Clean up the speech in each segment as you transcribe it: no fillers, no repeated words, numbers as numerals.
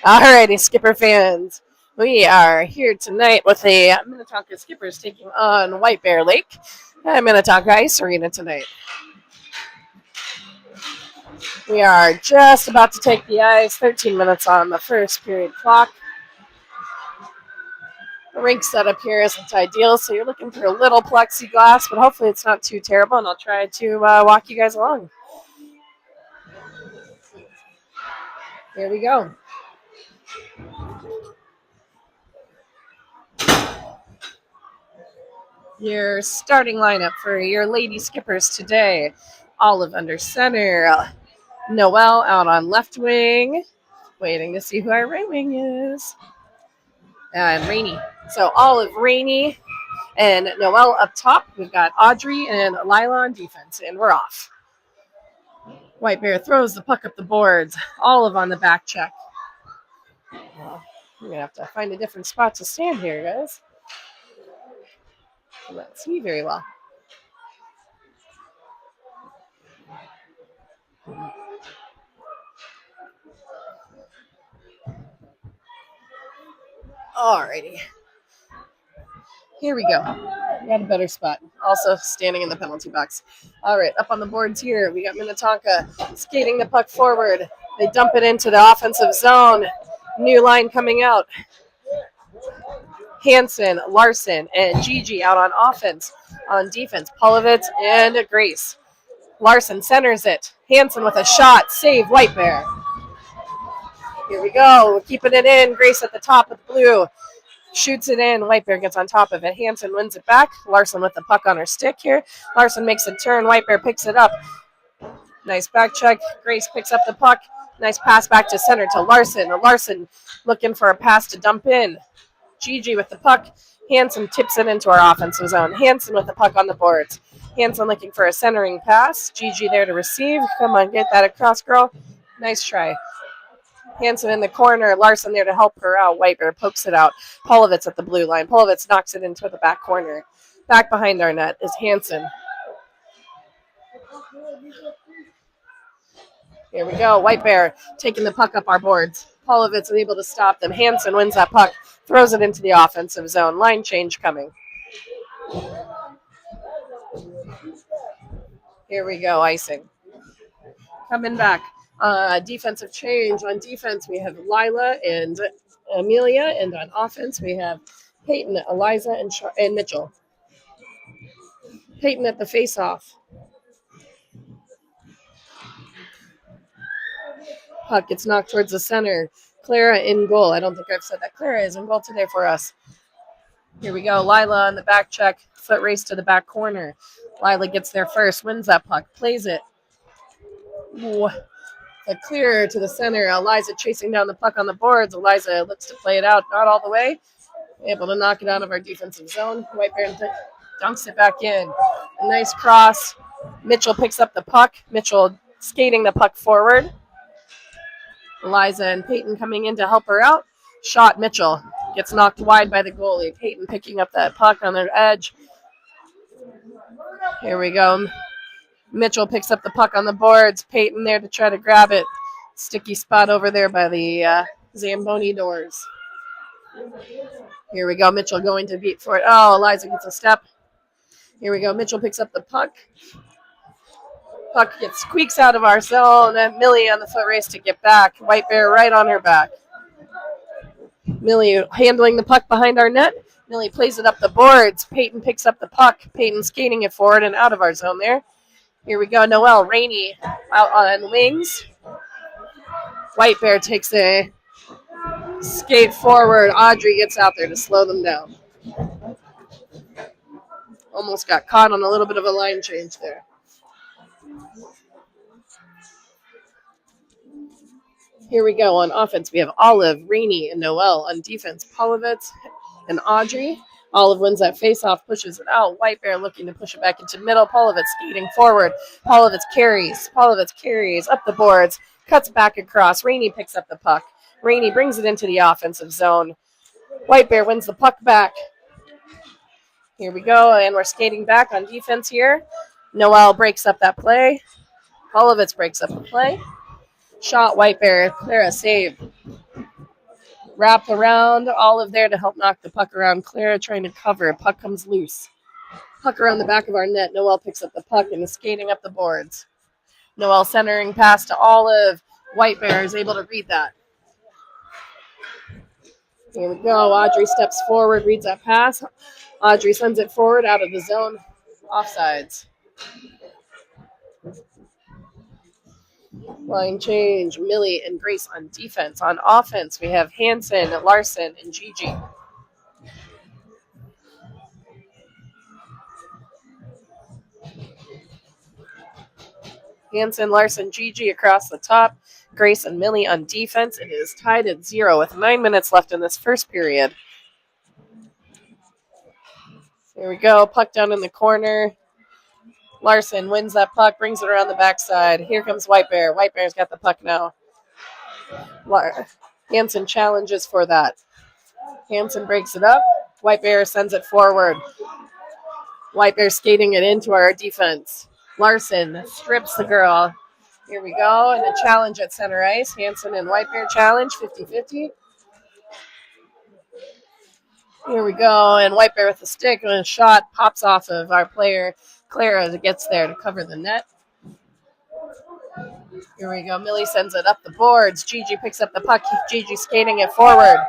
Alrighty, Skipper fans. We are here tonight with the Minnetonka Skippers taking on White Bear Lake at Minnetonka Ice Arena tonight. We are just about to take the ice, 13 minutes on the first period clock. The rink setup here isn't ideal, so you're looking for a little plexiglass, but hopefully it's not too terrible, and I'll try to walk you guys along. Here we go. Your starting lineup for your Lady Skippers today. Olive under center. Noelle out on left wing. Waiting to see who our right wing is. And Rainey. So Olive, Rainey, and Noelle up top. We've got Audrey and Lila on defense, and we're off. White Bear throws the puck up the boards. Olive on the back check. Well, we're going to have to find a different spot to stand here, guys. Let's see very well. Alrighty. Here we go. We got a better spot. Also standing in the penalty box. All right, up on the boards here, we got Minnetonka skating the puck forward. They dump it into the offensive zone. New line coming out. Hansen, Larson, and Gigi out on offense. On defense, Polovitz and Grace. Larson centers it. Hansen with a shot. Save White Bear. Here we go. We're keeping it in. Grace at the top with blue. Shoots it in. White Bear gets on top of it. Hansen wins it back. Larson with the puck on her stick here. Larson makes a turn. White Bear picks it up. Nice back check. Grace picks up the puck. Nice pass back to center to Larson. Larson looking for a pass to dump in. Gigi with the puck. Hansen tips it into our offensive zone. Hansen with the puck on the boards. Hansen looking for a centering pass. Gigi there to receive. Come on, get that across, girl. Nice try. Hansen in the corner. Larson there to help her out. White Bear pokes it out. Polovitz at the blue line. Polovitz knocks it into the back corner. Back behind our net is Hansen. Here we go. White Bear taking the puck up our boards. Polovitz is able to stop them. Hansen wins that puck. Throws it into the offensive zone. Line change coming. Here we go. Icing. Coming back. Defensive change. On defense, we have Lila and Amelia. And on offense, we have Peyton, Eliza, and Mitchell. Peyton at the face-off. Puck gets knocked towards the center. Clara in goal. I don't think I've said that. Clara is in goal today for us. Here we go. Lila on the back check. Foot race to the back corner. Lila gets there first. Wins that puck. Plays it. Ooh. A clear to the center. Eliza chasing down the puck on the boards. Eliza looks to play it out. Not all the way. Able to knock it out of our defensive zone. White Bear dunks it back in. A nice cross. Mitchell picks up the puck. Mitchell skating the puck forward. Eliza and Peyton coming in to help her out. Shot Mitchell. Gets knocked wide by the goalie. Peyton picking up that puck on their edge. Here we go. Mitchell picks up the puck on the boards. Peyton there to try to grab it. Sticky spot over there by the Zamboni doors. Here we go. Mitchell going to beat for it. Oh, Eliza gets a step. Here we go. Mitchell picks up the puck. Puck gets squeaks out of our zone, and Millie on the foot race to get back. White Bear right on her back. Millie handling the puck behind our net. Millie plays it up the boards. Peyton picks up the puck. Peyton skating it forward and out of our zone there. Here we go. Noelle, Rainey out on wings. White Bear takes a skate forward. Audrey gets out there to slow them down. Almost got caught on a little bit of a line change there. Here we go. On offense, we have Olive, Rainey, and Noelle. On defense, Polovitz and Audrey. Olive wins that face-off, pushes it out. White Bear looking to push it back into middle. Polovitz skating forward. Polovitz carries up the boards, cuts back across. Rainey picks up the puck. Rainey brings it into the offensive zone. White Bear wins the puck back. Here we go, and we're skating back on defense here. Noel breaks up that play. Polovitz breaks up the play. Shot, White Bear, Clara save. Wrap around, Olive there to help knock the puck around. Clara trying to cover. Puck comes loose. Puck around the back of our net. Noel picks up the puck and is skating up the boards. Noel centering pass to Olive. White Bear is able to read that. Here we go. Audrey steps forward, reads that pass. Audrey sends it forward out of the zone. Offsides. Line change. Millie and Grace on defense. On offense, we have Hanson, Larson, and Gigi. Hanson, Larson, Gigi across the top. Grace and Millie on defense. It is tied at 0 with 9 minutes left in this first period. Here we go. Puck down in the corner. Larson wins that puck, brings it around the backside. Here comes White Bear. White Bear's got the puck now. Hanson challenges for that. Hanson breaks it up. White Bear sends it forward. White Bear skating it into our defense. Larson strips the girl. Here we go, and a challenge at center ice. Hanson and White Bear challenge, 50-50. Here we go, and White Bear with a stick, and a shot pops off of our player, Clara, as it gets there to cover the net. Here we go, Millie sends it up the boards. Gigi picks up the puck. Gigi skating it forward.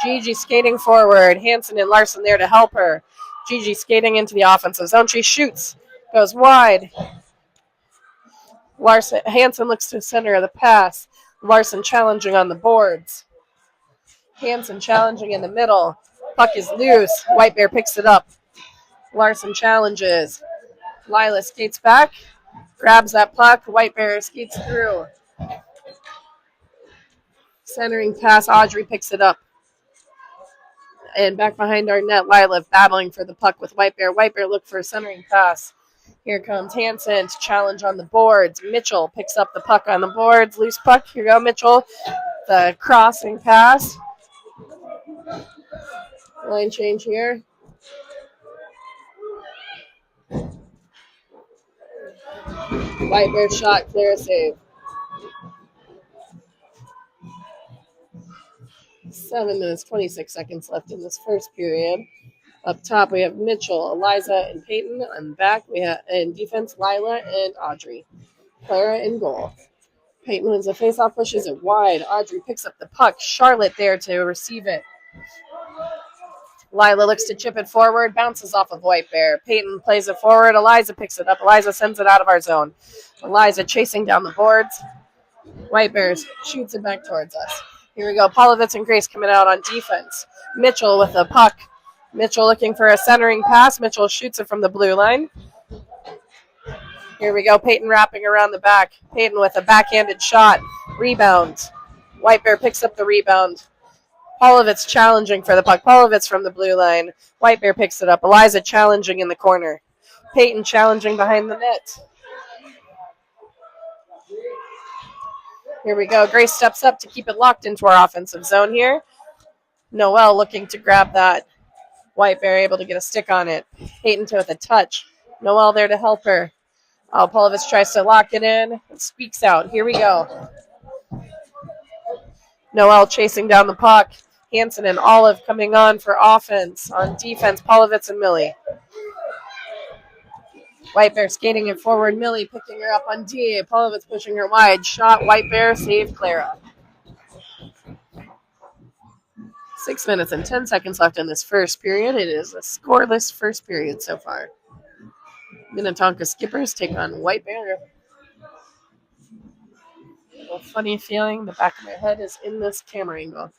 Gigi skating forward. Hanson and Larson there to help her. Gigi skating into the offensive zone. She shoots. Goes wide. Hanson looks to center of the pass. Larson challenging on the boards. Hanson challenging in the middle. Puck is loose. White Bear picks it up. Larson challenges. Lila skates back. Grabs that puck. White Bear skates through. Centering pass. Audrey picks it up. And back behind our net, Lila battling for the puck with White Bear. White Bear look for a centering pass. Here comes Hanson to challenge on the boards. Mitchell picks up the puck on the boards. Loose puck. Here you go, Mitchell. The crossing pass. Line change here. White Bear shot. Clear save. 7 minutes, 26 seconds left in this first period. Up top, we have Mitchell, Eliza, and Peyton. On the back, we have in defense, Lila and Audrey. Clara in goal. Peyton wins the faceoff, pushes it wide. Audrey picks up the puck. Charlotte there to receive it. Lila looks to chip it forward, bounces off of White Bear. Peyton plays it forward. Eliza picks it up. Eliza sends it out of our zone. Eliza chasing down the boards. White Bears shoots it back towards us. Here we go. Polovitz and Grace coming out on defense. Mitchell with the puck. Mitchell looking for a centering pass. Mitchell shoots it from the blue line. Here we go. Peyton wrapping around the back. Peyton with a backhanded shot. Rebound. White Bear picks up the rebound. Polovitz challenging for the puck. Polovitz from the blue line. White Bear picks it up. Eliza challenging in the corner. Peyton challenging behind the net. Here we go. Grace steps up to keep it locked into our offensive zone here. Noel looking to grab that. White Bear able to get a stick on it. Peyton with a touch. Noel there to help her. Polovitz tries to lock it in and speaks out. Here we go. Noel chasing down the puck. Hanson and Olive coming on for offense. On defense, Polovitz and Millie. White Bear skating it forward. Millie picking her up on D. Polovitz pushing her wide. Shot. White Bear save Clara. 6 minutes and 10 seconds left in this first period. It is a scoreless first period so far. Minnetonka Skippers take on White Bear. A funny feeling the back of my head is in this camera angle.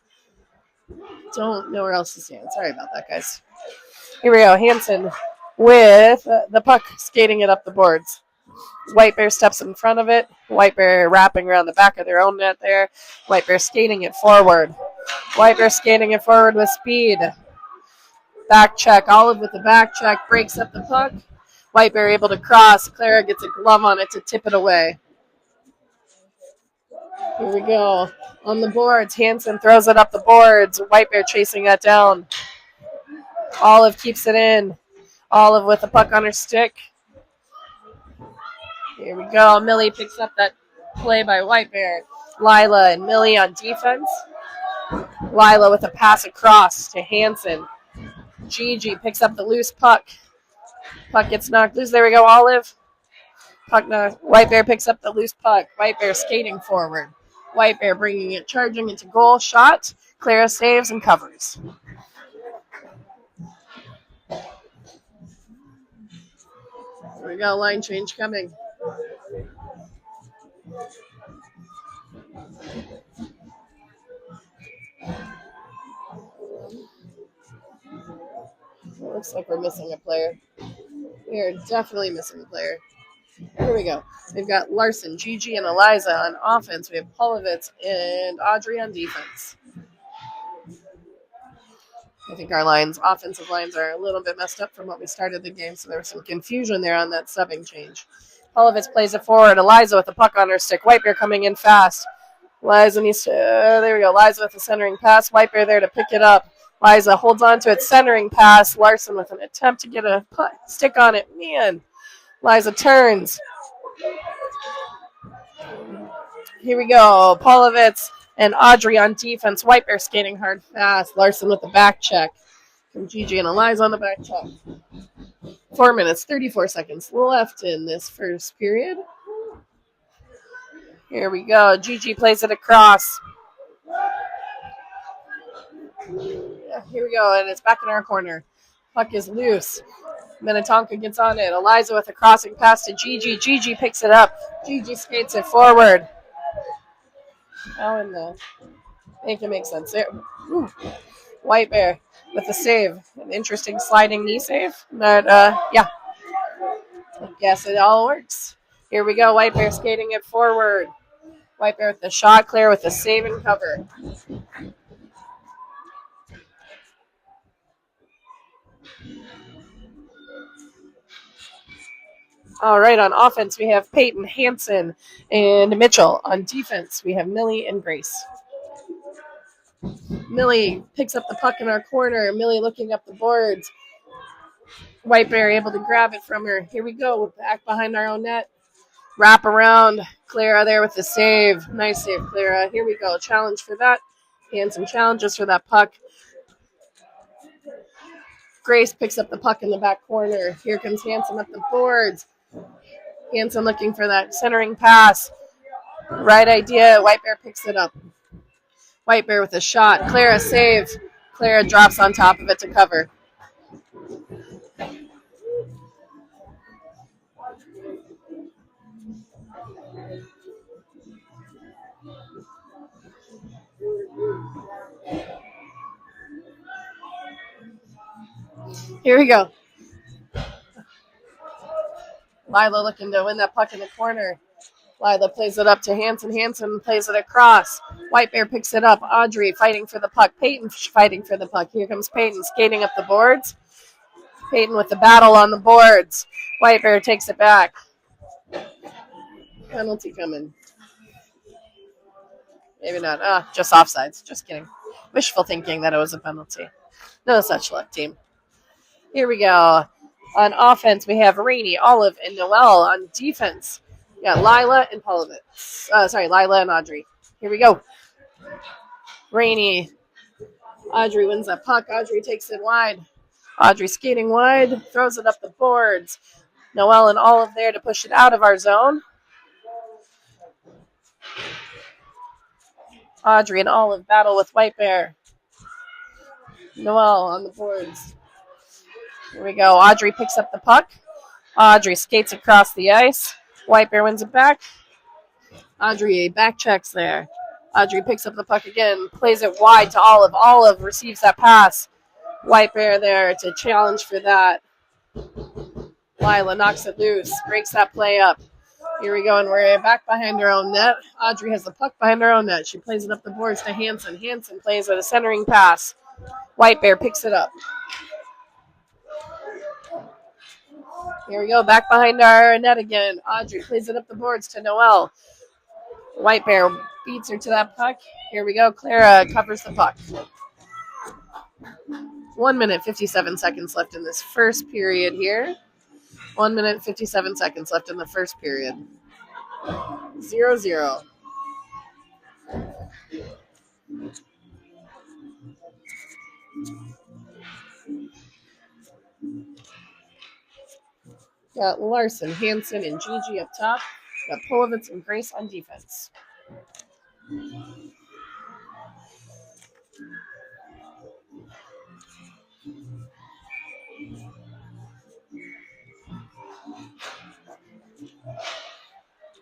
Don't know where else to stand. Sorry about that, guys. Here we go. Hanson with the puck skating it up the boards. White Bear steps in front of it. White Bear wrapping around the back of their own net there. White Bear skating it forward. White Bear skating it forward with speed. Back check. Olive with the back check. Breaks up the puck. White Bear able to cross. Clara gets a glove on it to tip it away. Here we go. On the boards. Hanson throws it up the boards. White Bear chasing that down. Olive keeps it in. Olive with the puck on her stick. Here we go. Millie picks up that play by White Bear. Lila and Millie on defense. Lila with a pass across to Hanson. Gigi picks up the loose puck. Puck gets knocked loose. There we go, Olive. Puck knocked. White Bear picks up the loose puck. White Bear skating forward. White Bear bringing it, charging into goal. Shot. Clara saves and covers. Here we go, line change coming. Looks like we're missing a player. We are definitely missing a player. Here we go. We've got Larson, Gigi, and Eliza on offense. We have Polovitz and Audrey on defense. I think our offensive lines are a little bit messed up from what we started the game, so there was some confusion there on that subbing change. Polovitz plays it forward. Eliza with the puck on her stick. White Bear coming in fast. Liza needs to, there we go. Liza with the centering pass. White Bear there to pick it up. Liza holds on to it. Centering pass. Larson with an attempt to get a stick on it. Man. Liza turns. Here we go. Polovitz and Audrey on defense. White Bear skating hard fast. Larson with the back check. From Gigi and Eliza on the back check. 4 minutes, 34 seconds left in this first period. Here we go. Gigi plays it across. Here we go, and it's back in our corner. Puck is loose. Minnetonka gets on it. Eliza with a crossing pass to Gigi. Gigi picks it up. Gigi skates it forward. How in the... Make it make sense there. Ooh. White Bear with a save. An interesting sliding knee save. But, yeah. I guess it all works. Here we go. White Bear skating it forward. White Bear with the shot. Claire with the save and cover. All right, on offense, we have Peyton, Hanson, and Mitchell. On defense, we have Millie and Grace. Millie picks up the puck in our corner. Millie looking up the boards. White Bear able to grab it from her. Here we go. Back behind our own net. Wrap around. Clara there with the save. Nice save, Clara. Here we go. Challenge for that. Hanson challenges for that puck. Grace picks up the puck in the back corner. Here comes Hanson up the boards. Hanson looking for that centering pass. Right idea. White Bear picks it up. White Bear with a shot. Clara save. Clara drops on top of it to cover. Here we go. Lila looking to win that puck in the corner. Lila plays it up to Hanson. Hanson plays it across. White Bear picks it up. Audrey fighting for the puck. Peyton fighting for the puck. Here comes Peyton skating up the boards. Peyton with the battle on the boards. White Bear takes it back. Penalty coming. Maybe not. Just offsides. Just kidding. Wishful thinking that it was a penalty. No such luck, team. Here we go. On offense, we have Rainey, Olive, and Noelle. On defense, we got Lila and Polovitz. Lila and Audrey. Here we go. Rainey. Audrey wins that puck. Audrey takes it wide. Audrey skating wide. Throws it up the boards. Noelle and Olive there to push it out of our zone. Audrey and Olive battle with White Bear. Noelle on the boards. Here we go. Audrey picks up the puck. Audrey skates across the ice. White Bear wins it back. Audrey back checks there. Audrey picks up the puck again. Plays it wide to Olive. Olive receives that pass. White Bear there to challenge for that. Lila knocks it loose. Breaks that play up. Here we go, and we're back behind our own net. Audrey has the puck behind her own net. She plays it up the boards to Hanson. Hanson plays it a centering pass. White Bear picks it up. Here we go, back behind our net again. Audrey plays it up the boards to Noelle. White Bear beats her to that puck. Here we go, Clara covers the puck. 1 minute, 57 seconds left in this first period here. 1 minute, 57 seconds left in the first period. 0-0. Got Larson, Hansen, and Gigi up top. Got Polovitz and Grace on defense.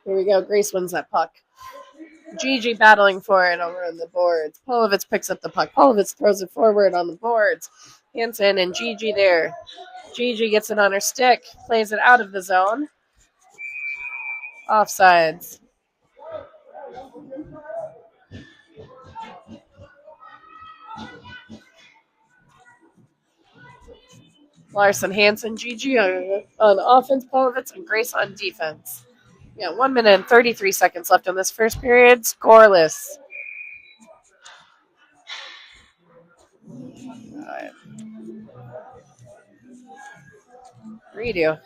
Here we go. Grace wins that puck. Gigi battling for it over on the boards. Polovitz picks up the puck. Polovitz throws it forward on the boards. Hansen and Gigi there. Gigi gets it on her stick. Plays it out of the zone. Offsides. Larson, Hansen, Gigi on offense. Polovitz and Grace on defense. Yeah, 1 minute and 33 seconds left in this first period. Scoreless. Right. Redo.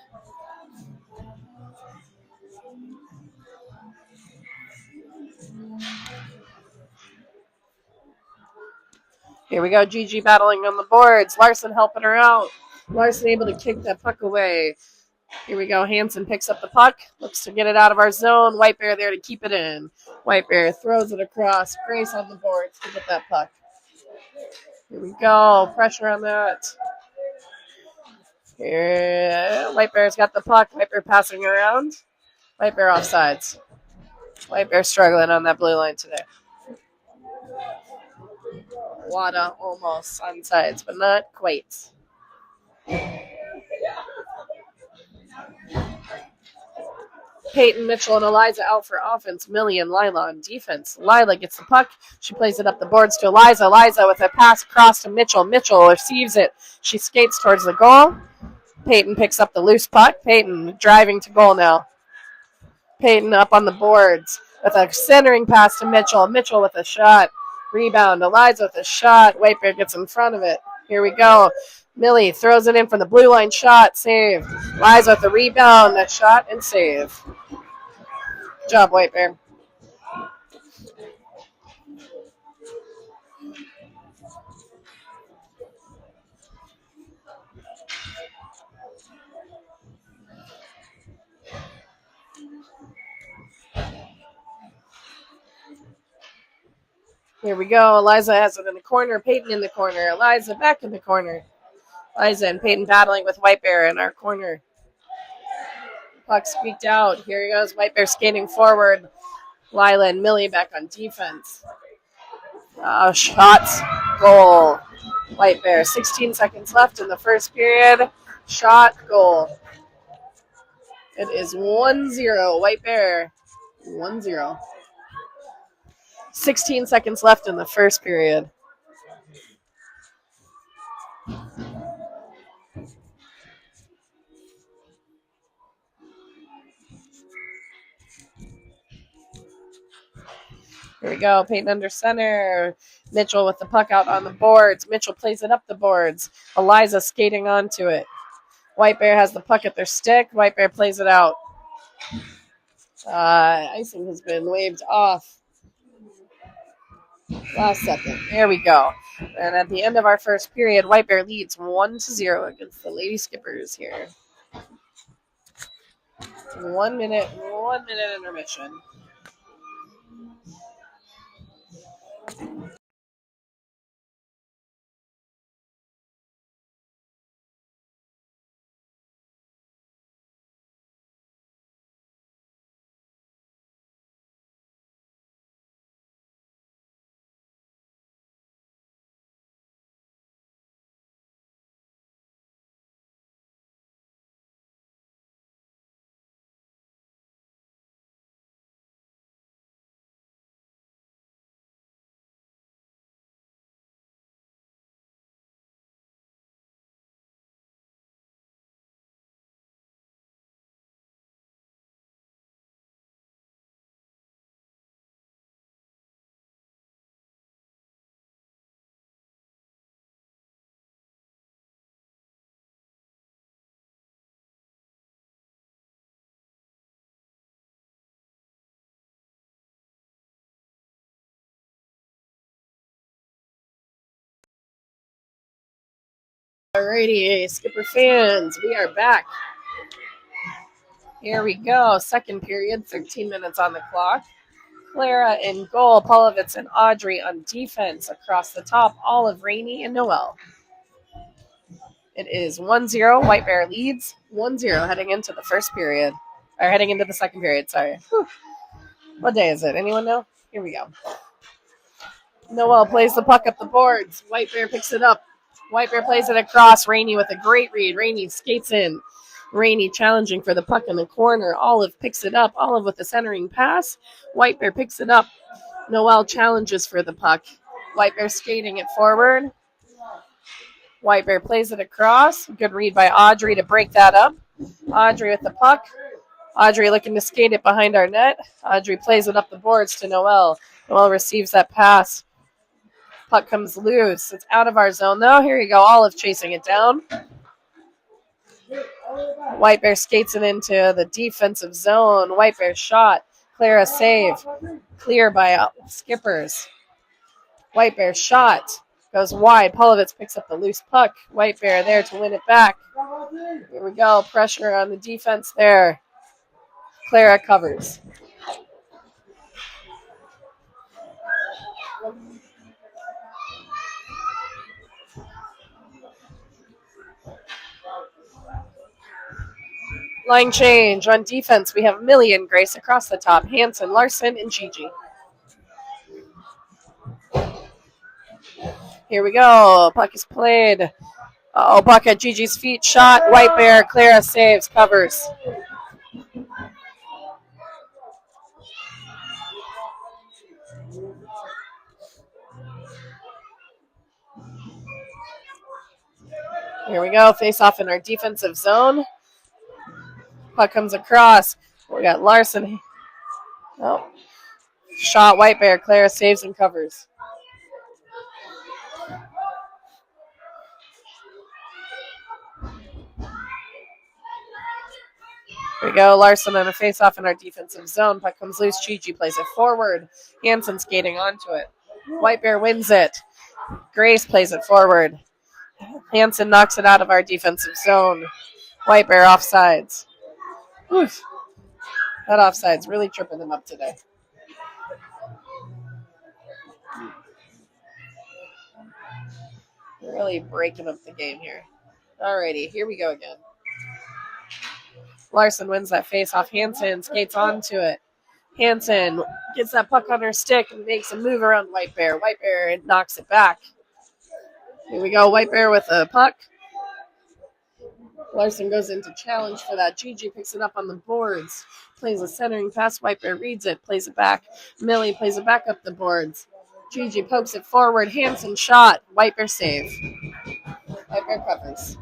Here we go. Gigi battling on the boards. Larson helping her out. Larson able to kick that puck away. Here we go. Hansen picks up the puck. Looks to get it out of our zone. White Bear there to keep it in. White Bear throws it across. Grace on the boards to get that puck. Here we go. Pressure on that. Here, White Bear's got the puck. White Bear passing around. White Bear offsides. White Bear struggling on that blue line today. Wada almost on sides, but not quite. Peyton, Mitchell, and Eliza out for offense. Millie and Lila on defense. Lila gets the puck. She plays it up the boards to Eliza. Eliza with a pass across to Mitchell. Mitchell receives it. She skates towards the goal. Peyton picks up the loose puck. Peyton driving to goal now. Peyton up on the boards with a centering pass to Mitchell. Mitchell with a shot. Rebound. Eliza with a shot. White Bear gets in front of it. Here we go. Millie throws it in from the blue line. Shot. Save. Eliza with the rebound. A shot and save. Good job, White Bear. Here we go. Eliza has it in the corner. Peyton in the corner. Eliza back in the corner. Eliza and Peyton battling with White Bear in our corner. Puck squeaked out. Here he goes. White Bear skating forward. Lila and Millie back on defense. Shots. Goal. White Bear. 16 seconds left in the first period. Shot. Goal. It is 1-0. White Bear. 1-0. 16 seconds left in the first period. Here we go. Peyton under center. Mitchell with the puck out on the boards. Mitchell plays it up the boards. Eliza skating onto it. White Bear has the puck at their stick. White Bear plays it out. Icing has been waved off. Last second. There we go. And at the end of our first period, White Bear leads 1-0 against the Lady Skippers here. 1 minute intermission. Alrighty, Skipper fans, we are back. Here we go. Second period, 13 minutes on the clock. Clara in goal, Polovitz and Audrey on defense. Across the top, Olive, Rainey, and Noel. It is 1-0. White Bear leads 1-0 heading into the first period. Or heading into the second period, sorry. Whew. What day is it? Anyone know? Here we go. Noel plays the puck up the boards. White Bear picks it up. White Bear plays it across. Rainey with a great read. Rainey skates in. Rainey challenging for the puck in the corner. Olive picks it up. Olive with a centering pass. White Bear picks it up. Noel challenges for the puck. White Bear skating it forward. White Bear plays it across. Good read by Audrey to break that up. Audrey with the puck. Audrey looking to skate it behind our net. Audrey plays it up the boards to Noel. Noel receives that pass. Puck comes loose. It's out of our zone, though. Here you go. Olive chasing it down. White Bear skates it into the defensive zone. White Bear shot. Clara save. Clear by Skippers. White Bear shot. Goes wide. Polovitz picks up the loose puck. White Bear there to win it back. Here we go. Pressure on the defense there. Clara covers. Line change. On defense, we have Millie and Grace across the top. Hanson, Larson, and Gigi. Here we go. Puck is played. Oh, puck at Gigi's feet. Shot. White Bear. Clara saves. Covers. Here we go. Face off in our defensive zone. Puck comes across. We got Larson. Oh. Shot. White Bear. Clara saves and covers. Here we go. Larson on a face-off in our defensive zone. Puck comes loose. Gigi plays it forward. Hanson skating onto it. White Bear wins it. Grace plays it forward. Hanson knocks it out of our defensive zone. White Bear offsides. Oof. That offside's really tripping them up today. Really breaking up the game here. Alrighty, here we go again. Larson wins that face-off. Hanson skates onto it. Hanson gets that puck on her stick and makes a move around White Bear. White Bear knocks it back. Here we go. White Bear with a puck. Larson goes into challenge for that. Gigi picks it up on the boards. Plays a centering pass. White Bear reads it. Plays it back. Millie plays it back up the boards. Gigi pokes it forward. Hanson shot. White Bear save. White Bear covers.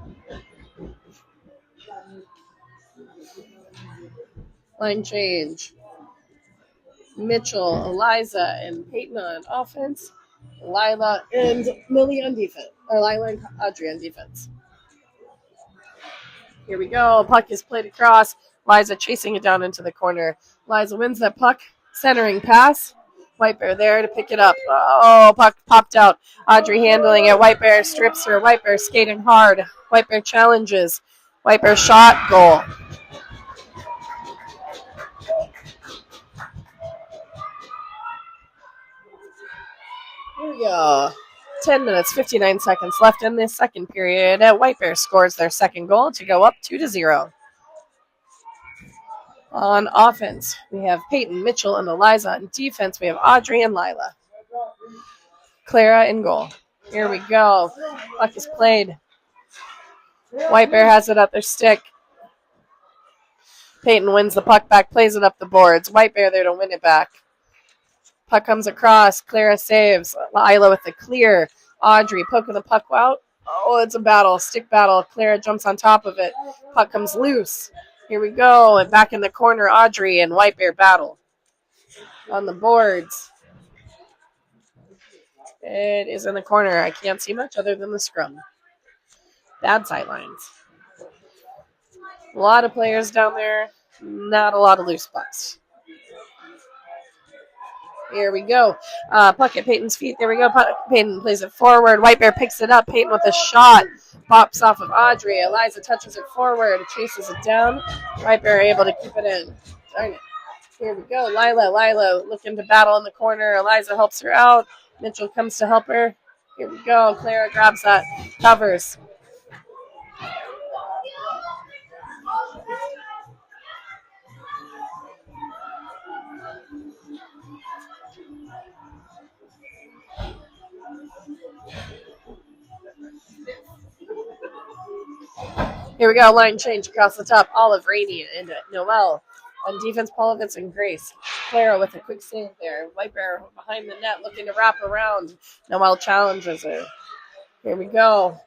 Line change. Mitchell, Eliza, and Peyton on offense. Lila and Millie on defense. Or Lila and Audrey on defense. Here we go. Puck is played across. Liza chasing it down into the corner. Liza wins that puck. Centering pass. White Bear there to pick it up. Oh, puck popped out. Audrey handling it. White Bear strips her. White Bear skating hard. White Bear challenges. White Bear shot. Goal. Here we go. 10 minutes, 59 seconds left in this second period. White Bear scores their second goal to go up 2-0. On offense, we have Peyton, Mitchell, and Eliza. On defense, we have Audrey and Lila. Clara in goal. Here we go. Puck is played. White Bear has it at their stick. Peyton wins the puck back, plays it up the boards. White Bear there to win it back. Puck comes across. Clara saves. Lila with the clear. Audrey poking the puck out. Oh, it's a battle. Stick battle. Clara jumps on top of it. Puck comes loose. Here we go. And back in the corner, Audrey and White Bear battle. On the boards. It is in the corner. I can't see much other than the scrum. Bad sight lines. A lot of players down there. Not a lot of loose pucks. Here we go. Puck at Peyton's feet. There we go. Peyton plays it forward. White Bear picks it up. Peyton with a shot. Pops off of Audrey. Eliza touches it forward, chases it down. White Bear able to keep it in. Darn it. Here we go. Lila looking to battle in the corner. Eliza helps her out. Mitchell comes to help her. Here we go. Clara grabs that. Covers. Here we go. Line change across the top. Olive, Rainey, and Noelle. On defense, Polovitz and Grace. Clara with a quick save there. White Bear behind the net looking to wrap around. Noelle challenges her. Here we go.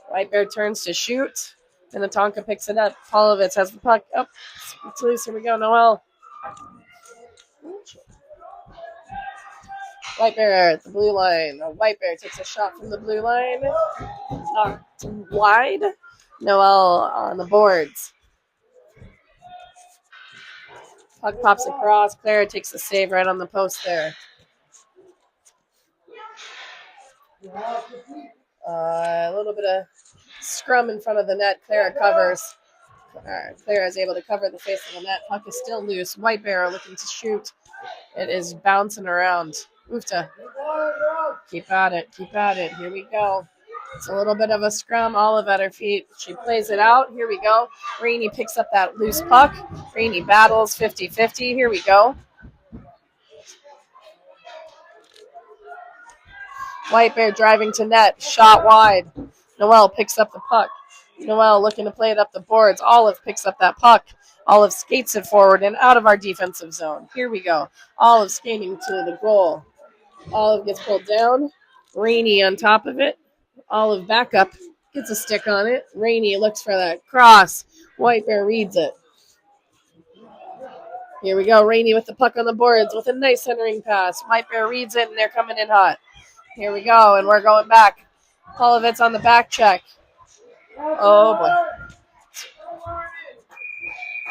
White Bear turns to shoot. And the Tonka picks it up. Polovitz has the puck. Up. It's loose. Here we go. Noelle. White Bear at the blue line. White Bear takes a shot from the blue line. Knocked wide. Noelle on the boards. Puck pops across. Clara takes a save right on the post there. A little bit of scrum in front of the net. Clara covers. Clara is able to cover the face of the net. Puck is still loose. White Bear looking to shoot. It is bouncing around. Ufta. Keep at it. Keep at it. Here we go. It's a little bit of a scrum. Olive at her feet. She plays it out. Here we go. Rainey picks up that loose puck. Rainey battles 50-50. Here we go. White Bear driving to net. Shot wide. Noelle picks up the puck. Noelle looking to play it up the boards. Olive picks up that puck. Olive skates it forward and out of our defensive zone. Here we go. Olive skating to the goal. Olive gets pulled down. Rainey on top of it. Olive back up. Gets a stick on it. Rainey looks for that cross. White Bear reads it. Here we go. Rainey with the puck on the boards with a nice centering pass. White Bear reads it and they're coming in hot. Here we go, and we're going back. Polovitz on the back check. Oh,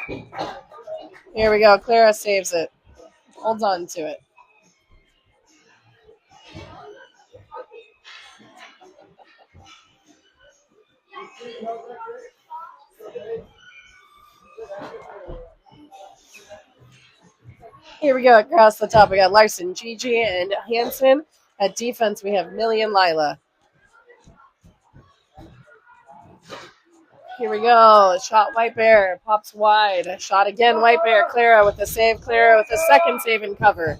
boy. Here we go. Clara saves it. Holds on to it. Here we go. Across the top, we got Larson, Gigi, and Hansen. At defense, we have Millie and Lila. Here we go. Shot White Bear. Pops wide. Shot again. White Bear. Clara with the save. Clara with the second save and cover.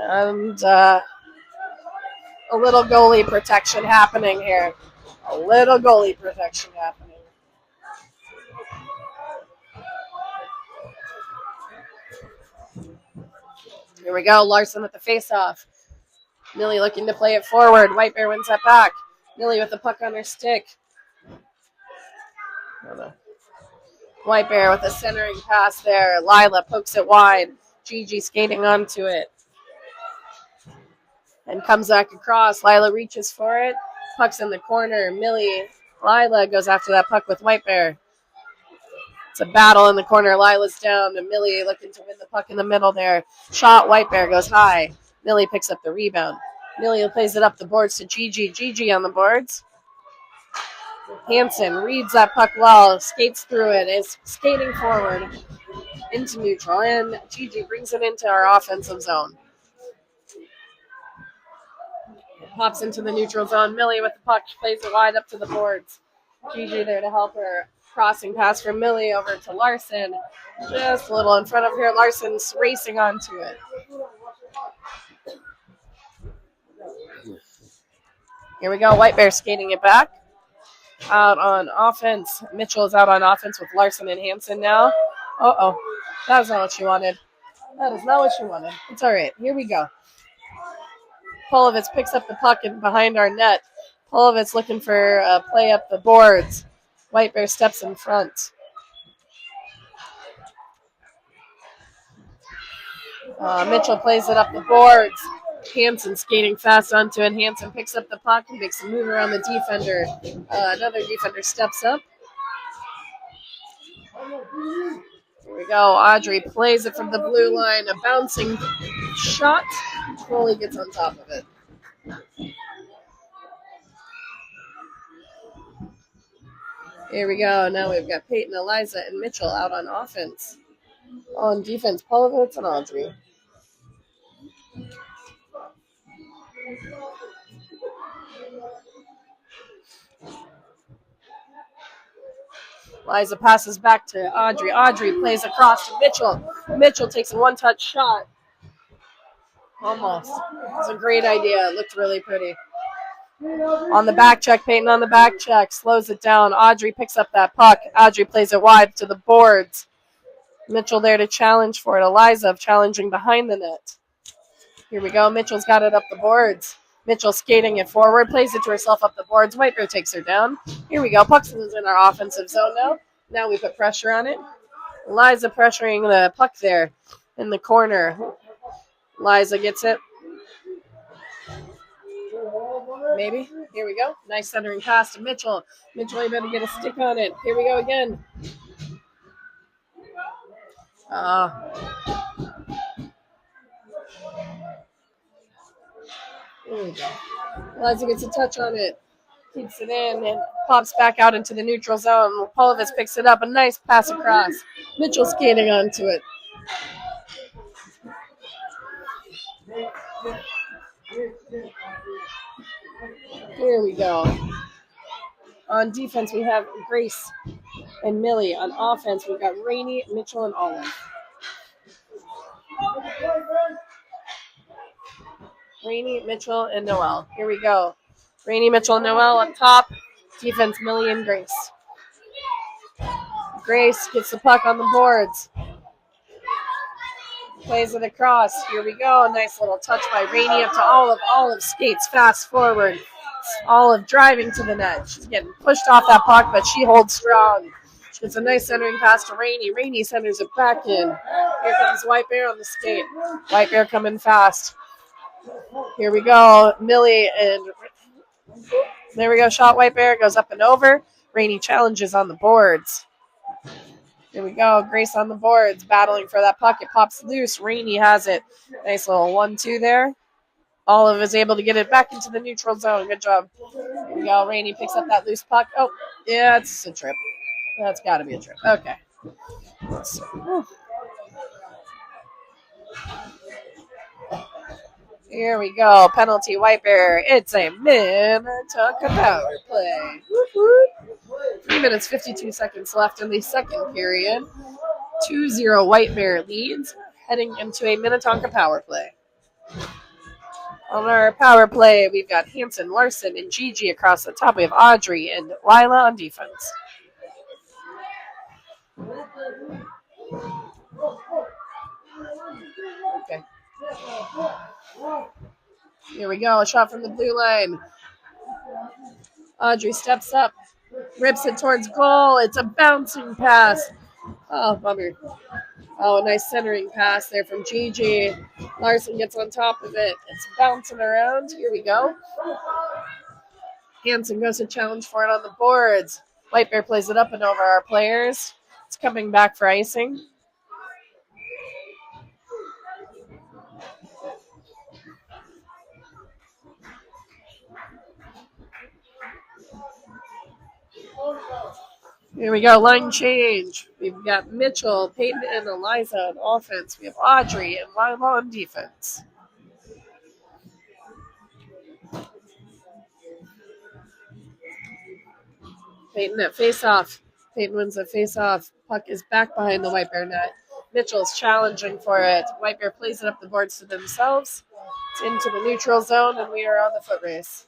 And a little goalie protection happening here. A little goalie protection happening. Here we go. Larson with the face-off. Millie looking to play it forward. White Bear wins that back. Millie with the puck on her stick. White Bear with a centering pass there. Lila pokes it wide. Gigi skating onto it. And comes back across. Lila reaches for it. Puck's in the corner. Lila goes after that puck with White Bear. It's a battle in the corner. Lila's down. And Millie looking to win the puck in the middle there. Shot. White Bear goes high. Millie picks up the rebound. Millie plays it up the boards to Gigi. Gigi on the boards. Hansen reads that puck well, skates through it, is skating forward into neutral, and Gigi brings it into our offensive zone. Pops into the neutral zone. Millie with the puck, plays it wide up to the boards. Gigi there to help her. Crossing pass from Millie over to Larson. Just a little in front of here. Larson's racing onto it. Here we go. White Bear skating it back. Out on offense. Mitchell is out on offense with Larson and Hansen now. Uh-oh. That was not what you wanted. That is not what you wanted. It's all right. Here we go. Polovitz picks up the puck behind our net. Polovitz looking for a play up the boards. White Bear steps in front. Mitchell plays it up the boards. Hansen skating fast onto it. Hansen picks up the puck and makes a move around the defender. Another defender steps up. Here we go. Audrey plays it from the blue line. A bouncing shot. Goalie gets on top of it. Here we go. Now we've got Peyton, Eliza, and Mitchell out on offense. On defense, Polovitz and Audrey. Eliza passes back to Audrey. Audrey plays across to Mitchell. Mitchell takes a one-touch shot. Almost. It's a great idea. It looked really pretty. On the back check, Peyton on the back check. Slows it down. Audrey picks up that puck. Audrey plays it wide to the boards. Mitchell there to challenge for it. Eliza challenging behind the net. Here we go. Mitchell's got it up the boards. Mitchell skating it forward. Plays it to herself up the boards. Whitebear takes her down. Here we go. Puckson is in our offensive zone now. Now we put pressure on it. Eliza pressuring the puck there in the corner. Eliza gets it. Maybe. Here we go. Nice centering pass to Mitchell. Mitchell, you better get a stick on it. Here we go again. There we go. Eliza gets a touch on it. Keeps it in and pops back out into the neutral zone. Polovitz picks it up. A nice pass across. Mitchell skating onto it. Here we go. On defense, we have Grace and Millie. On offense, we've got Rainey, Mitchell, and Olive. Rainey, Mitchell, and Noelle. Here we go. Rainey, Mitchell, and Noelle up top. Defense, Millie and Grace. Grace gets the puck on the boards. Plays it across. Here we go. Nice little touch by Rainey up to Olive. Olive skates fast forward. Olive driving to the net. She's getting pushed off that puck, but she holds strong. It's a nice centering pass to Rainey. Rainey centers it back in. Here comes Whitebear on the skate. Whitebear coming fast. Here we go. Millie and there we go. Shot Whitebear goes up and over. Rainey challenges on the boards. Here we go. Grace on the boards, battling for that puck. It pops loose. Rainey has it. Nice little 1-2 there. Olive is able to get it back into the neutral zone. Good job. Here we go. Rainey picks up that loose puck. Oh, yeah, it's a trip. That's got to be a trip. Okay. Let's see. Here we go. Penalty, Whitebear. It's a Minnetonka power play. 3 minutes, 52 seconds left in the second period. 2-0 Whitebear leads, heading into a Minnetonka power play. On our power play, we've got Hanson, Larson, and Gigi across the top. We have Audrey and Lila on defense. Okay. Here we go. A shot from the blue line. Audrey steps up, rips it towards goal. It's a bouncing pass. Oh, bummer. Oh, a nice centering pass there from Gigi. Larson gets on top of it. It's bouncing around. Here we go. Hanson goes to challenge for it on the boards. Whitebear plays it up and over our players. It's coming back for icing. Here we go, line change. We've got Mitchell, Peyton, and Eliza on offense. We have Audrey and Lila on defense. Peyton at face-off. Peyton wins the face-off. Puck is back behind the Whitebear net. Mitchell's challenging for it. Whitebear plays it up the boards to themselves. It's into the neutral zone, and we are on the foot race.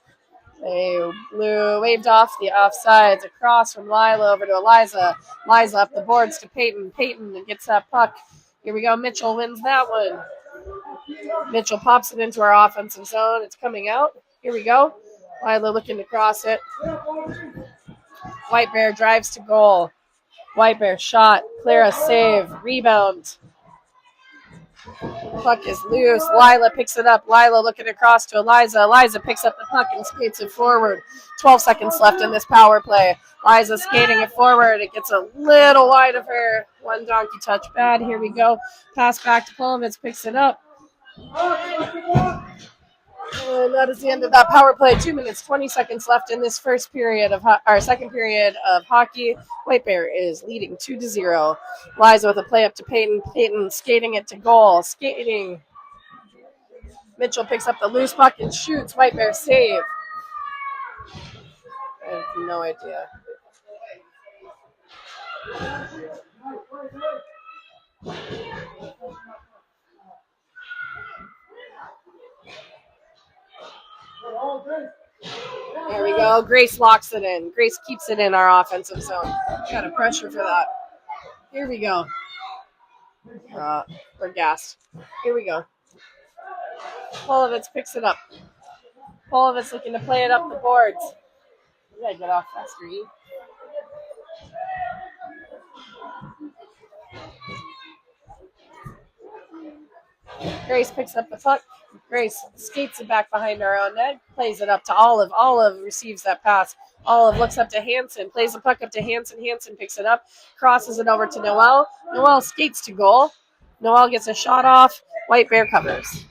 They waved off the offsides across from Lila over to Eliza. Eliza up the boards to Peyton. Peyton gets that puck. Here we go. Mitchell wins that one. Mitchell pops it into our offensive zone. It's coming out. Here we go. Lila looking to cross it. Whitebear drives to goal. Whitebear shot. Clara save. Rebound. Puck is loose. Lila picks it up. Lila looking across to Eliza. Eliza picks up the puck and skates it forward. 12 seconds left in this power play. Eliza skating it forward. It gets a little wide of her. One donkey touch bad. Here we go. Pass back to Polovitz. Picks it up. And that is the end of that power play. 2 minutes, 20 seconds left in this first period of our second period of hockey. White Bear is leading 2-0. Liza with a play up to Peyton. Peyton skating it to goal. Skating. Mitchell picks up the loose puck and shoots. White Bear save. I have no idea. There we go. Grace locks it in. Grace keeps it in our offensive zone. Got a pressure for that. Here we go. We're gassed. Here we go. Polovitz picks it up. Polovitz looking to play it up the boards. You gotta get off faster, E. Grace picks up the puck. Grace skates it back behind our own net, plays it up to Olive. Olive receives that pass. Olive looks up to Hansen, plays the puck up to Hansen. Hansen picks it up, crosses it over to Noel. Noel skates to goal. Noel gets a shot off. White Bear covers.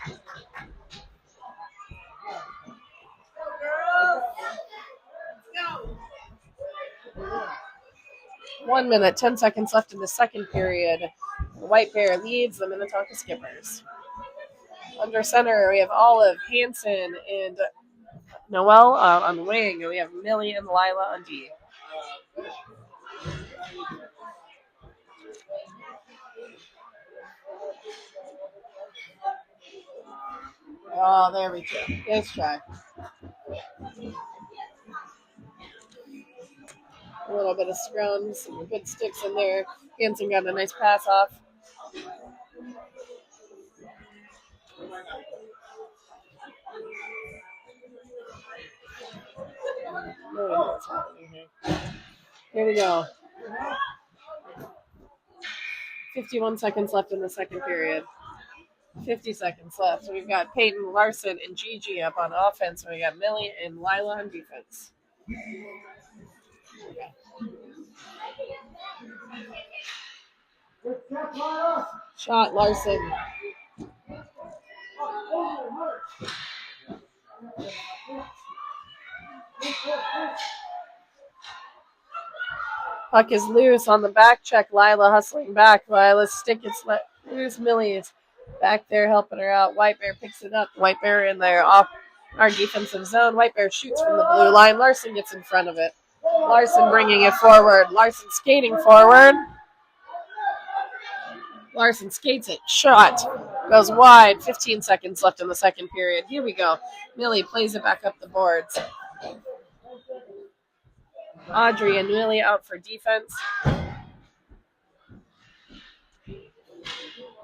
One minute, 10 seconds left in the second period. The White Bear leads the Minnetonka Skippers. Under center, we have Olive, Hansen, and Noel on the wing. And we have Millie and Lila on D. Oh, there we go. Nice try. A little bit of scrums, some good sticks in there. Hansen got a nice pass off. Here we go. 51 seconds left in the second period. 50 seconds left. So we've got Peyton, Larson, and Gigi up on offense. And we got Millie and Lila on defense. Shot, Larson. Puck is loose on the back check. Lila hustling back. Lila's stick gets loose. Millie is back there helping her out. White Bear picks it up. White Bear in there off our defensive zone. White Bear shoots from the blue line. Larson gets in front of it. Larson bringing it forward. Larson skating forward. Larson skates it. Shot. Goes wide. 15 seconds left in the second period. Here we go. Millie plays it back up the boards. Audrey and Millie out for defense.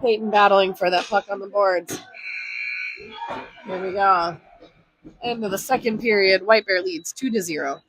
Peyton battling for that puck on the boards. Here we go. End of the second period. White Bear leads 2-0.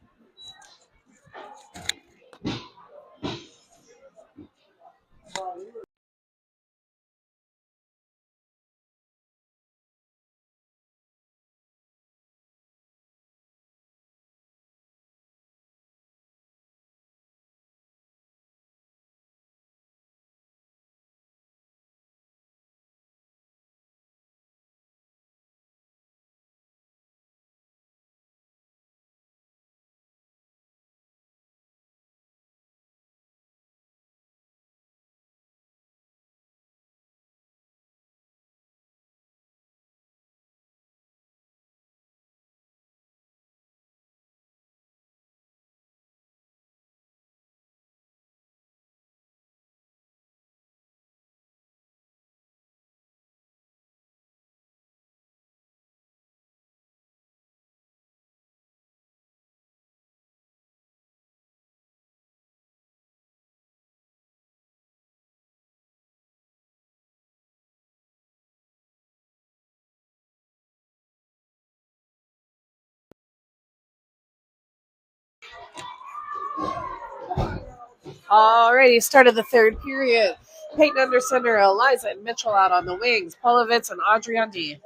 Alrighty, start of the third period. Peyton under center, Eliza and Mitchell out on the wings. Polovitz and Audrey on D.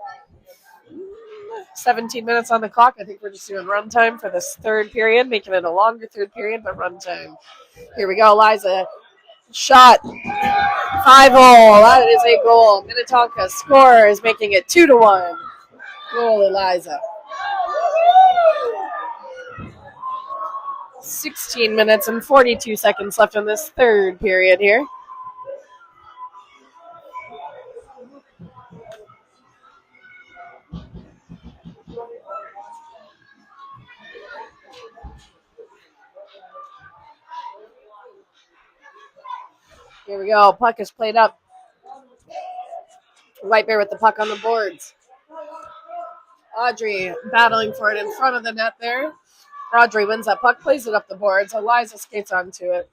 17 minutes on the clock. I think we're just doing run time for this third period, making it a longer third period, but run time. Here we go, Eliza. Shot. 5-0. That is a goal. Minnetonka scores, making it 2-1. Goal, Eliza. 16 minutes and 42 seconds left in this third period here. Here we go. Puck is played up. White Bear with the puck on the boards. Audrey battling for it in front of the net there. Audrey wins that puck, plays it up the boards. Eliza skates onto it.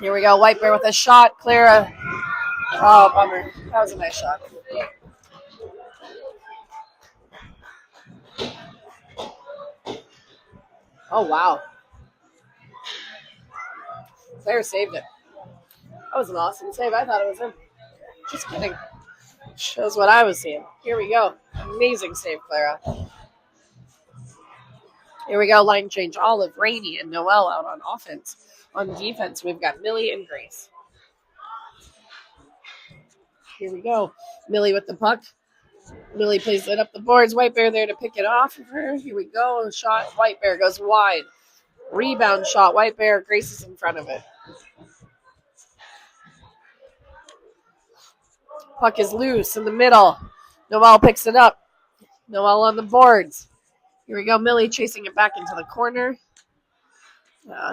Here we go. White Bear with a shot. Clara. Oh, bummer. That was a nice shot. Oh, wow. Claire saved it. That was an awesome save. I thought it was in. Just kidding. Shows what I was seeing. Here we go. Amazing save, Clara. Here we go. Line change. Olive, Rainey, and Noelle out on offense. On defense, we've got Millie and Grace. Here we go. Millie with the puck. Millie plays it up the boards. White Bear there to pick it off of her. Here we go. Shot. White Bear goes wide. Rebound shot. White Bear. Grace is in front of it. Puck is loose in the middle. Noelle picks it up. Noelle on the boards. Here we go. Millie chasing it back into the corner.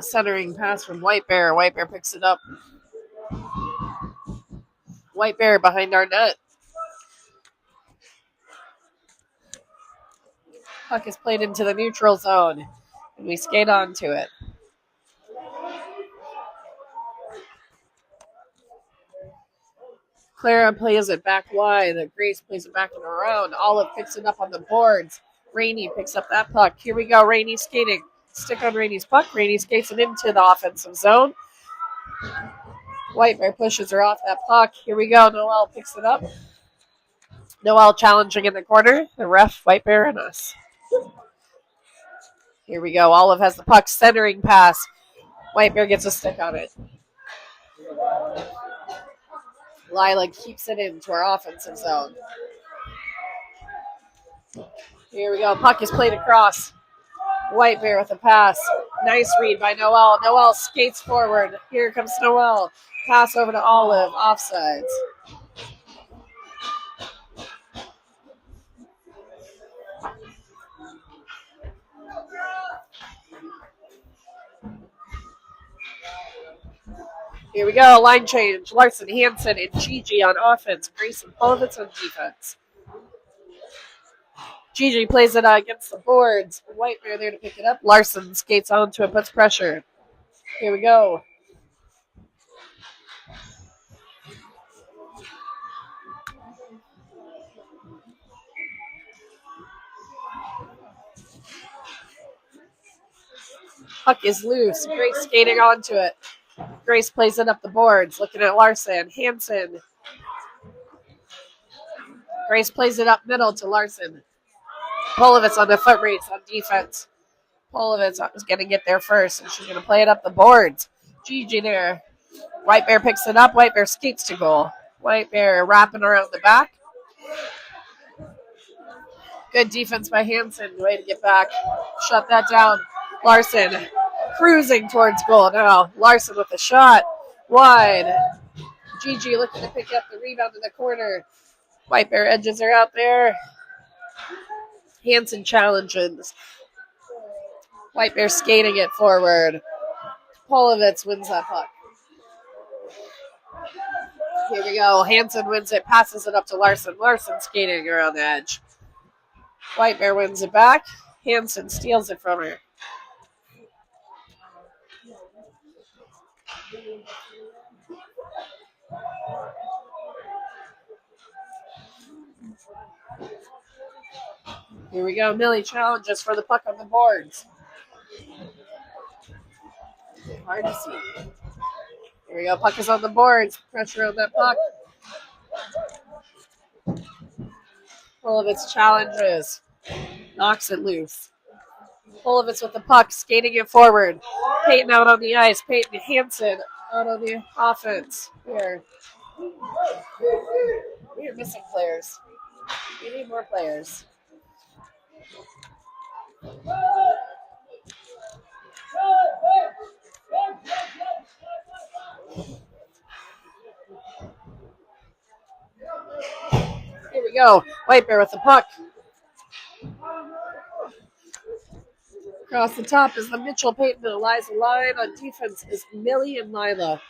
Centering pass from White Bear. White Bear picks it up. White Bear behind our net. Puck is played into the neutral zone. And we skate onto it. Clara plays it back wide. Grace plays it back and around. Olive picks it up on the boards. Rainey picks up that puck. Here we go. Rainey skating. Stick on Rainey's puck. Rainey skates it into the offensive zone. White Bear pushes her off that puck. Here we go. Noelle picks it up. Noelle challenging in the corner. The ref, White Bear, and us. Here we go. Olive has the puck. Centering pass. White Bear gets a stick on it. Lila keeps it into our offensive zone. Here we go. Puck is played across. White Bear with a pass. Nice read by Noelle. Noelle skates forward. Here comes Noelle. Pass over to Olive. Offsides. Here we go. Line change. Larson, Hansen, and Gigi on offense. Grace and Polovitz on defense. Gigi plays it against the boards. White Bear there to pick it up. Larson skates onto it, puts pressure. Here we go. Puck is loose. Grace skating onto it. Grace plays it up the boards. Looking at Larson. Hansen. Grace plays it up middle to Larson. Polovitz on the foot race on defense. Polovitz is going to get there first, and she's going to play it up the boards. Gigi there. White Bear picks it up. White Bear skates to goal. White Bear wrapping around the back. Good defense by Hansen. Way to get back. Shut that down. Larson cruising towards goal now. Larson with a shot. Wide. Gigi looking to pick up the rebound in the corner. White Bear edges her out there. Hansen challenges. White Bear skating it forward. Polovitz wins that puck. Here we go. Hansen wins it, passes it up to Larson. Larson skating around the edge. White Bear wins it back. Hansen steals it from her. Here we go. Millie challenges for the puck on the boards. Hard to see. Here we go. Puck is on the boards. Pressure on that puck. Polovitz challenges. Knocks it loose. Polovitz with the puck. Skating it forward. Peyton out on the ice. Peyton Hansen out on the offense. Here. We are missing players. We need more players. Here we go. White Bear with the puck. Across the top is the Mitchell Peyton and Eliza line. On defense is Millie and Lila.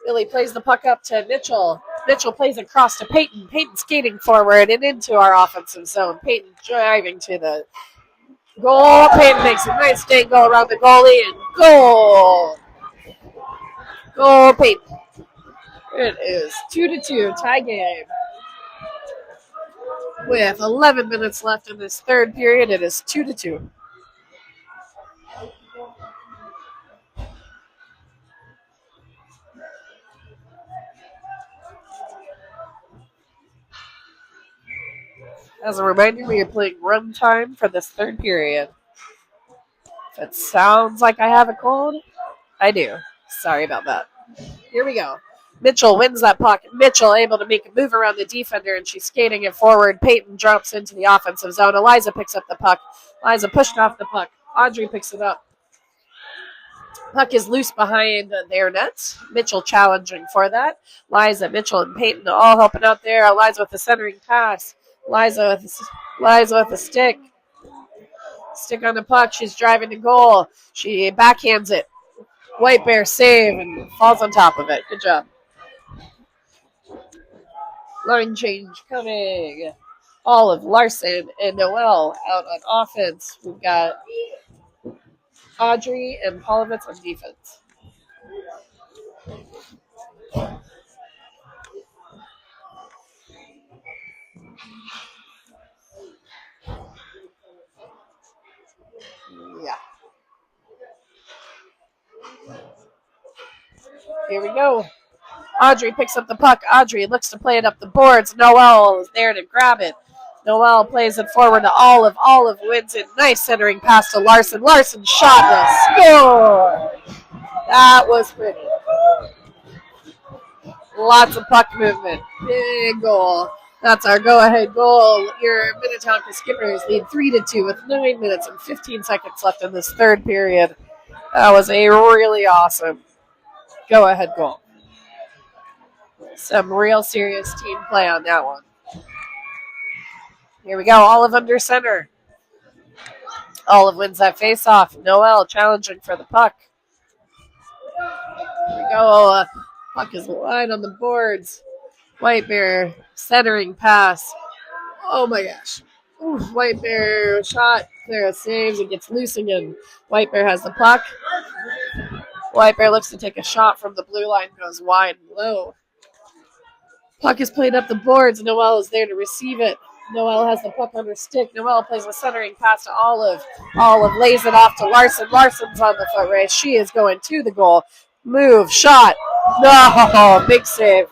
Millie plays the puck up to Mitchell. Mitchell plays across to Peyton. Peyton skating forward and into our offensive zone. Peyton driving to the goal. Peyton makes a nice dangle around the goalie and goal. Goal, Peyton. It is 2-2, tie game. With 11 minutes left in this third period, it is 2-2. As a reminder, we are playing run time for this third period. If it sounds like I have a cold, I do. Sorry about that. Here we go. Mitchell wins that puck. Mitchell able to make a move around the defender, and she's skating it forward. Peyton drops into the offensive zone. Eliza picks up the puck. Eliza pushed off the puck. Audrey picks it up. Puck is loose behind their nets. Mitchell challenging for that. Eliza, Mitchell, and Peyton all helping out there. Eliza with the centering pass. Eliza with a stick. Stick on the puck. She's driving to goal. She backhands it. White Bear save and falls on top of it. Good job. Line change coming. Olive, Larson, and Noelle out on offense. We've got Audrey and Polovitz on defense. Yeah. Here we go. Audrey picks up the puck. Audrey looks to play it up the boards. Noelle is there to grab it. Noelle plays it forward to Olive. Olive wins it. Nice centering pass to Larson. Larson shot and score. That was pretty. Lots of puck movement. Big goal. That's our go-ahead goal. Your Minnetonka Skippers lead 3-2 with 9 minutes and 15 seconds left in this third period. That was a really awesome go-ahead goal. Some real serious team play on that one. Here we go. Olive under center. Olive wins that face-off. Noelle challenging for the puck. Here we go. Puck is wide on the boards. White Bear centering pass. Oh my gosh. Ooh, White Bear shot. Clara saves and gets loose again. White Bear has the puck. White Bear looks to take a shot from the blue line. Goes wide and low. Puck is played up the boards. Noelle is there to receive it. Noelle has the puck on her stick. Noelle plays a centering pass to Olive. Olive lays it off to Larson. Larson's on the foot race. She is going to the goal. Move. Shot. No. Big save.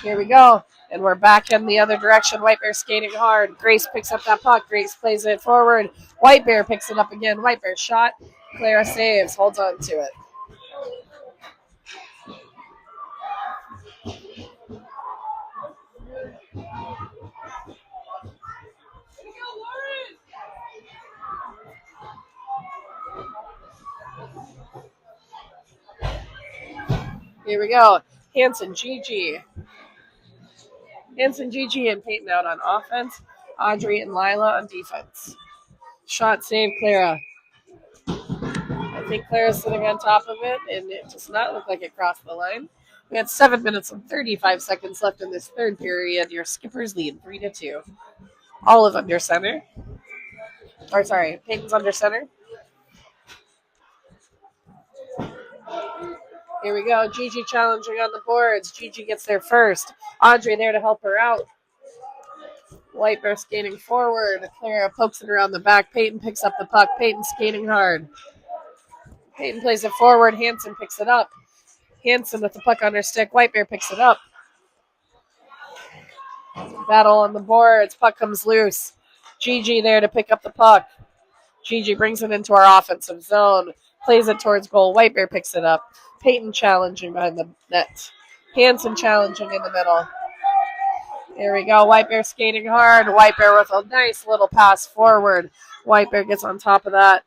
Here we go. And we're back in the other direction. White Bear skating hard. Grace picks up that puck. Grace plays it forward. White Bear picks it up again. White Bear shot. Clara saves. Holds on to it. Here we go. Hanson, Gigi. Hanson, Gigi, and Peyton out on offense. Audrey and Lila on defense. Shot save, Clara. I think Clara's sitting on top of it, and it does not look like it crossed the line. We had 7 minutes and 35 seconds left in this third period. Your Skippers lead 3-2. Olive under center. Peyton's under center. Here we go. Gigi challenging on the boards. Gigi gets there first. Audrey there to help her out. White Bear skating forward. Clara pokes it around the back. Peyton picks up the puck. Peyton skating hard. Peyton plays it forward. Hanson picks it up. Hanson with the puck on her stick. White Bear picks it up. Battle on the boards. Puck comes loose. Gigi there to pick up the puck. Gigi brings it into our offensive zone. Plays it towards goal. White Bear picks it up. Peyton challenging behind the net. Hanson challenging in the middle. Here we go. White Bear skating hard. White Bear with a nice little pass forward. White Bear gets on top of that.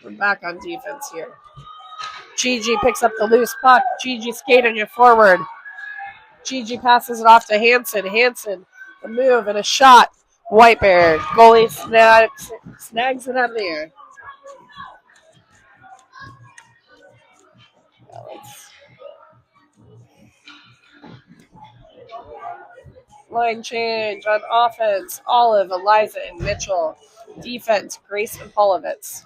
We're back on defense here. Gigi picks up the loose puck. Gigi skating it forward. Gigi passes it off to Hansen. Hansen, a move and a shot. White Bear. Goalie snags it out of the air. Line change on offense. Olive, Eliza, and Mitchell. Defense, Grace and Polovitz.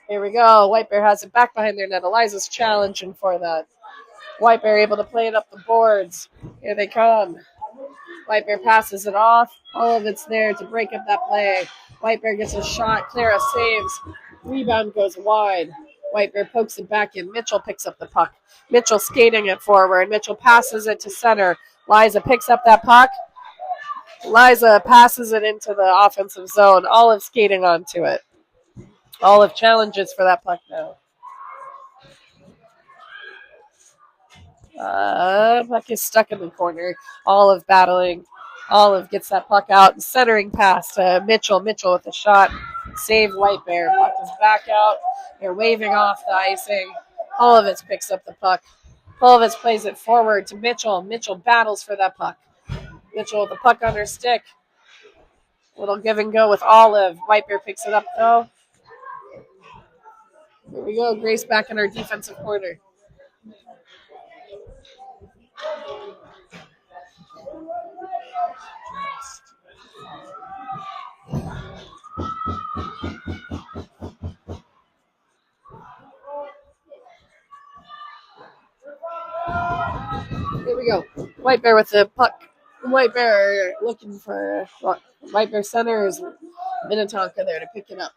Here we go. White Bear has it back behind their net. Eliza's challenging for that. White Bear able to play it up the boards. Here they come. White Bear passes it off. Olivet's there to break up that play. White Bear gets a shot. Clara saves. Rebound goes wide. White Bear pokes it back in. Mitchell picks up the puck. Mitchell skating it forward. Mitchell passes it to center. Liza picks up that puck. Liza passes it into the offensive zone. Olive skating onto it. Olive challenges for that puck now. Puck is stuck in the corner. Olive battling. Olive gets that puck out. Centering pass to Mitchell. Mitchell with a shot. Save White Bear. Puck is back out. They're waving off the icing. Polovitz picks up the puck. Polovitz plays it forward to Mitchell. Mitchell battles for that puck. Mitchell with the puck on her stick. Little give and go with Olive. White Bear picks it up though. Here we go. Grace back in our defensive corner. Here we go. White Bear with the puck. White Bear looking for White Bear centers. Minnetonka there to pick it up.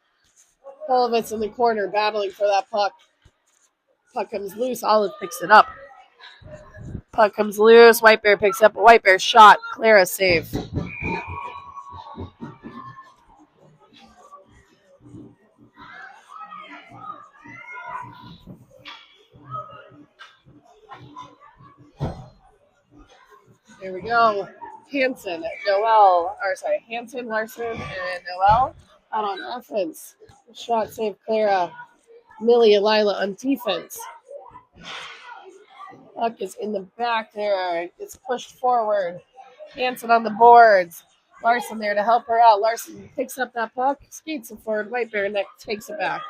Polovitz in the corner battling for that puck. Puck comes loose. Olive picks it up. Puck comes loose. White Bear picks up a White Bear shot. Clara save. Here we go. Hansen, Larson, and Noel out on offense. Shot save Clara. Millie and Lila on defense. Puck is in the back there. It's pushed forward. Hansen on the boards. Larson there to help her out. Larson picks up that puck, skates it forward. White Bear neck takes it back.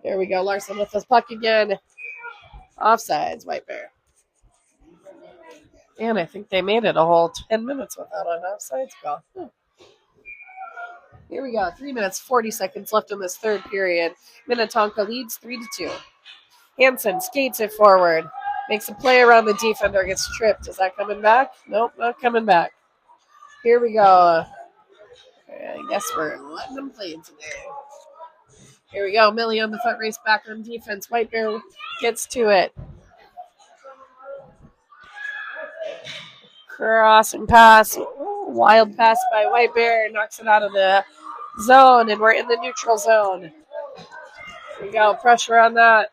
There we go. Larson with this puck again. Offsides, White Bear. And I think they made it a whole 10 minutes without an offsides call. Here we go. 3 minutes, 40 seconds left in this third period. Minnetonka leads 3-2. Hansen skates it forward. Makes a play around the defender. Gets tripped. Is that coming back? Nope, not coming back. Here we go. I guess we're letting them play today. Here we go. Millie on the foot race back on defense. White Bear gets to it. Crossing pass. Wild pass by White Bear. Knocks it out of the zone, and we're in the neutral zone. Here we go. Pressure on that.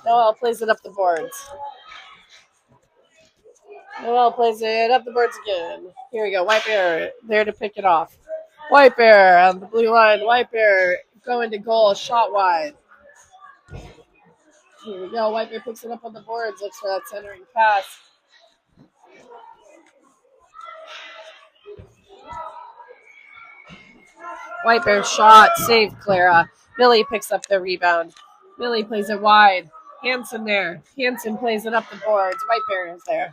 Noel plays it up the boards. Noel plays it up the boards again. Here we go. White Bear there to pick it off. White Bear on the blue line. White Bear going to goal. Shot wide. Here we go. White Bear picks it up on the boards. Looks for that centering pass. White Bear shot. Save Clara. Millie picks up the rebound. Millie plays it wide. Hansen there. Hansen plays it up the boards. White Bear is there.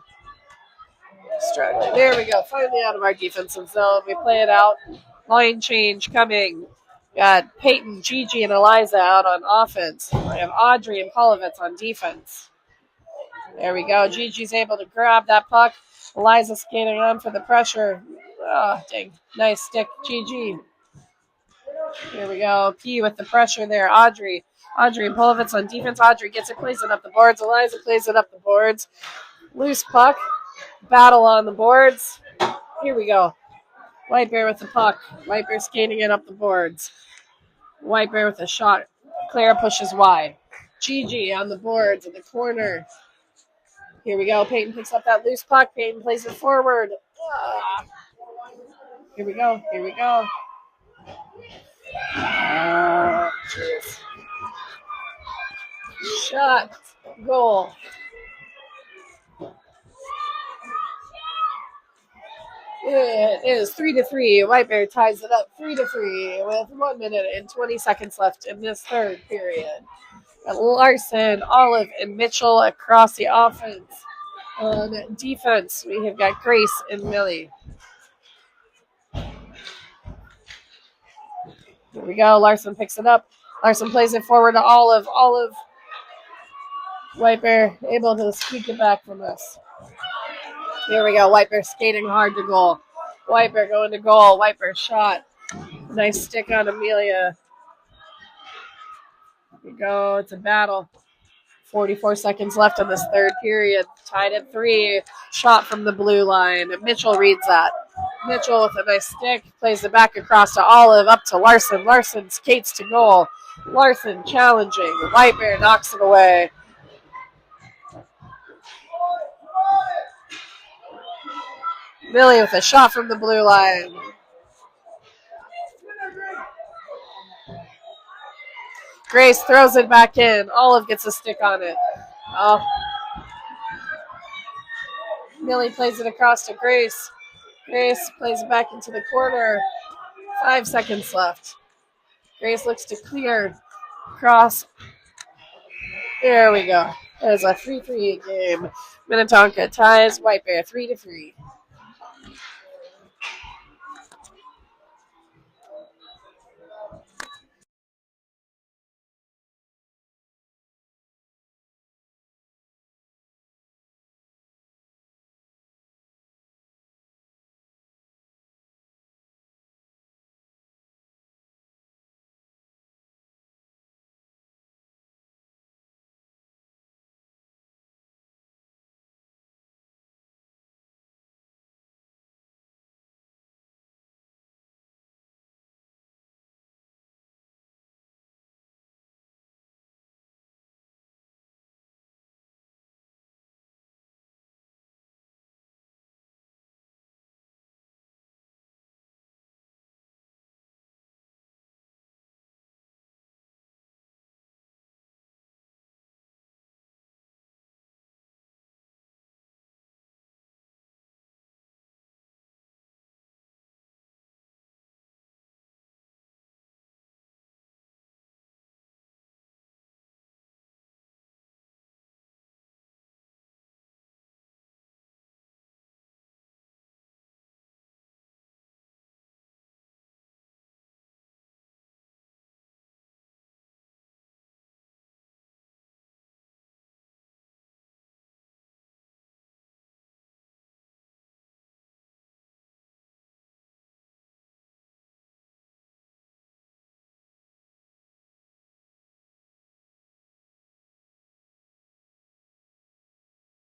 Struggling. There we go. Finally out of our defensive zone. We play it out. Line change coming. Got Peyton, Gigi, and Eliza out on offense. We have Audrey and Polovitz on defense. There we go. Gigi's able to grab that puck. Eliza skating on for the pressure. Oh, dang. Nice stick, Gigi. Here we go. P with the pressure there. Audrey and Polovitz on defense. Audrey gets it, plays it up the boards. Eliza plays it up the boards. Loose puck. Battle on the boards. Here we go. White Bear with the puck. White Bear skating it up the boards. White Bear with a shot. Clara pushes wide. Gigi on the boards in the corner. Here we go. Peyton picks up that loose puck. Peyton plays it forward. Here we go. Here we go. Jeez. Shot. Goal. It is 3-3. White Bear ties it up 3-3 with 1 minute and 20 seconds left in this third period. Got Larson, Olive, and Mitchell across the offense. On defense, we have got Grace and Millie. Here we go. Larson picks it up. Larson plays it forward to Olive. Olive. White Bear able to squeak it back from us. Here we go. White Bear skating hard to goal. White Bear going to goal. White Bear shot. Nice stick on Amelia. Here we go. It's a battle. 44 seconds left in this third period. Tied at 3. Shot from the blue line. Mitchell reads that. Mitchell with a nice stick. Plays it back across to Olive. Up to Larson. Larson skates to goal. Larson challenging. White Bear knocks it away. Millie with a shot from the blue line. Grace throws it back in. Olive gets a stick on it. Oh. Millie plays it across to Grace. Grace plays it back into the corner. 5 seconds left. Grace looks to clear. Cross. There we go. There's a 3-3 game. Minnetonka ties White Bear 3-3.